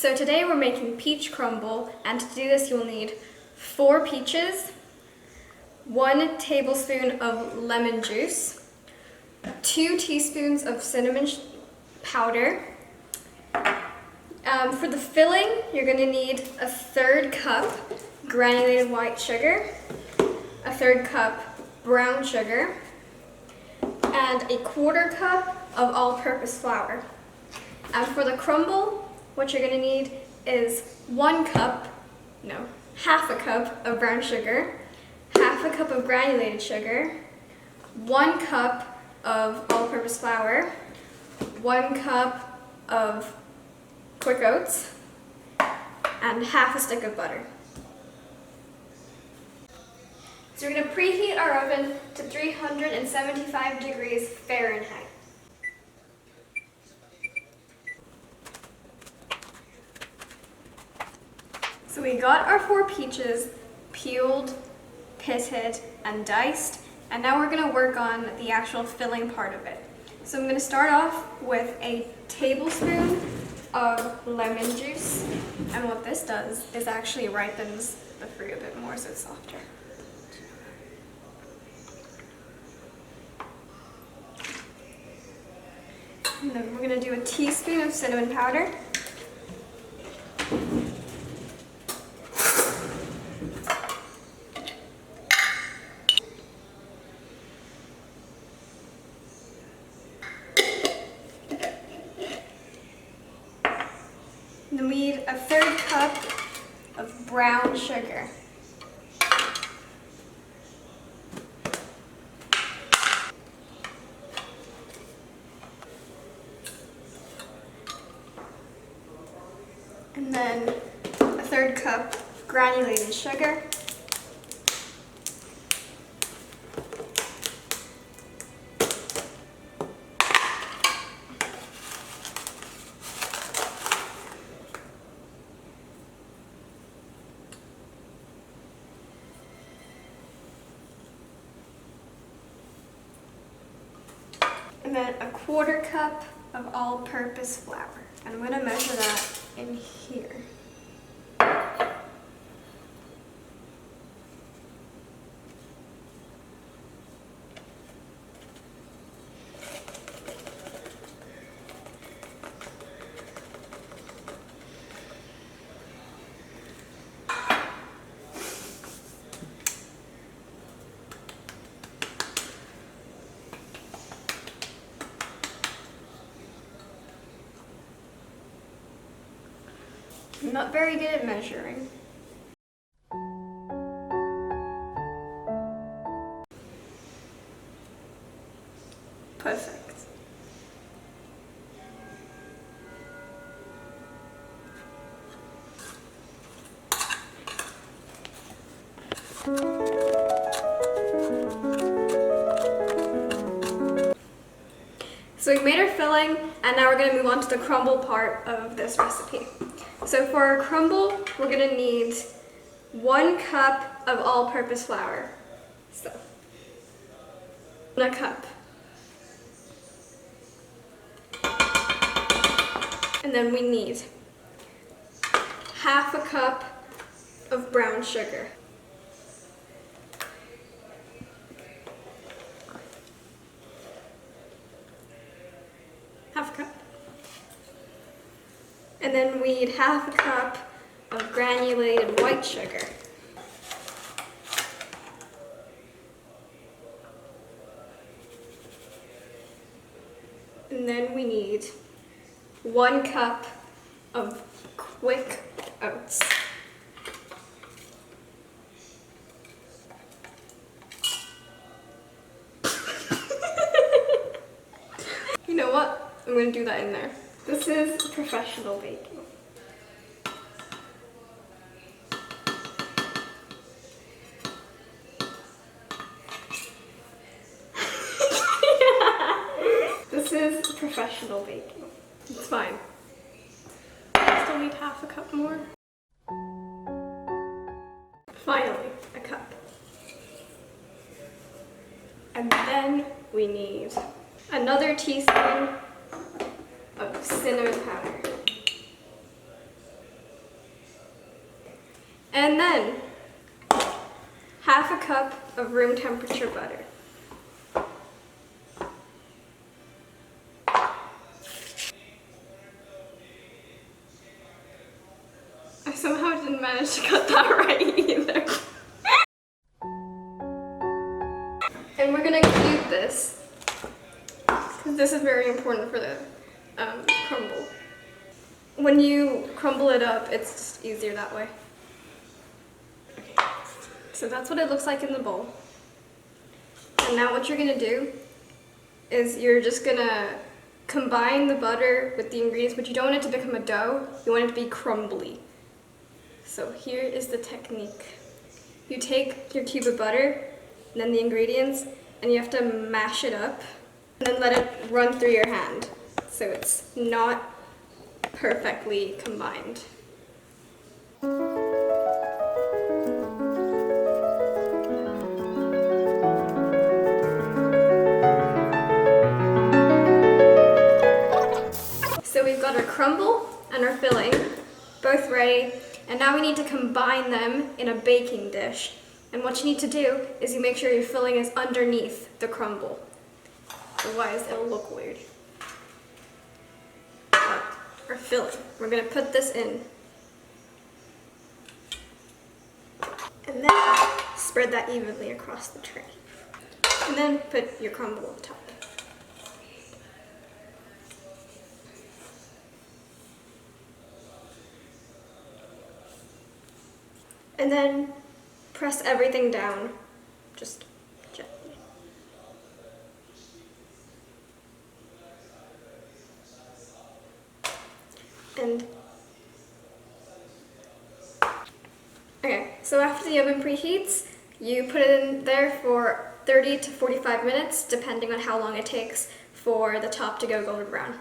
So today we're making peach crumble, and to do this you'll need 4 peaches, 1 tablespoon of lemon juice, 2 teaspoons of cinnamon powder. For the filling, you're going to need a 1/3 cup granulated white sugar, a 1/3 cup brown sugar, and a 1/4 cup of all-purpose flour. And for the crumble, what you're going to need is half a cup of brown sugar, half a cup of granulated sugar, 1 cup of all-purpose flour, 1 cup of quick oats, and half a stick of butter. So we're going to preheat our oven to 375 degrees Fahrenheit. So we got our 4 peaches peeled, pitted, and diced, and now we're going to work on the actual filling part of it. So I'm going to start off with a tablespoon of lemon juice, and what this does is actually ripens the fruit a bit more so it's softer. And then we're going to do a teaspoon of cinnamon powder. Then we need a 1/3 cup of brown sugar. And then a 1/3 cup granulated sugar. And then a 1/4 cup of all-purpose flour. And I'm going to measure that in here. I'm not very good at measuring. Perfect. So we've made our filling, and now we're going to move on to the crumble part of this recipe. So for our crumble, we're going to need 1 cup of all-purpose flour. So, 1 cup. And then we need half a cup of brown sugar. Half a cup. And then we need half a cup of granulated white sugar. And then we need 1 cup of quick oats. You know what? I'm going to do that in there. This is professional baking. This is professional baking. It's fine. I still need half a cup more. Finally, a cup. And then we need another teaspoon of cinnamon powder. And then half a cup of room temperature butter. I somehow didn't manage to cut that right either. And we're gonna cube this, because this is very important for the crumble. When you crumble it up, it's just easier that way. Okay. So that's what it looks like in the bowl. And now what you're gonna do is you're just gonna combine the butter with the ingredients, but you don't want it to become a dough, you want it to be crumbly. So here is the technique. You take your cube of butter, and then the ingredients, and you have to mash it up, and then let it run through your hand, so it's not perfectly combined. So we've got our crumble and our filling, both ready, and now we need to combine them in a baking dish. And what you need to do is you make sure your filling is underneath the crumble. Otherwise, it'll look weird. Our filling. We're gonna put this in. And then spread that evenly across the tray. And then put your crumble on top. And then press everything down, just gently. And okay, so after the oven preheats, you put it in there for 30 to 45 minutes, depending on how long it takes for the top to go golden brown.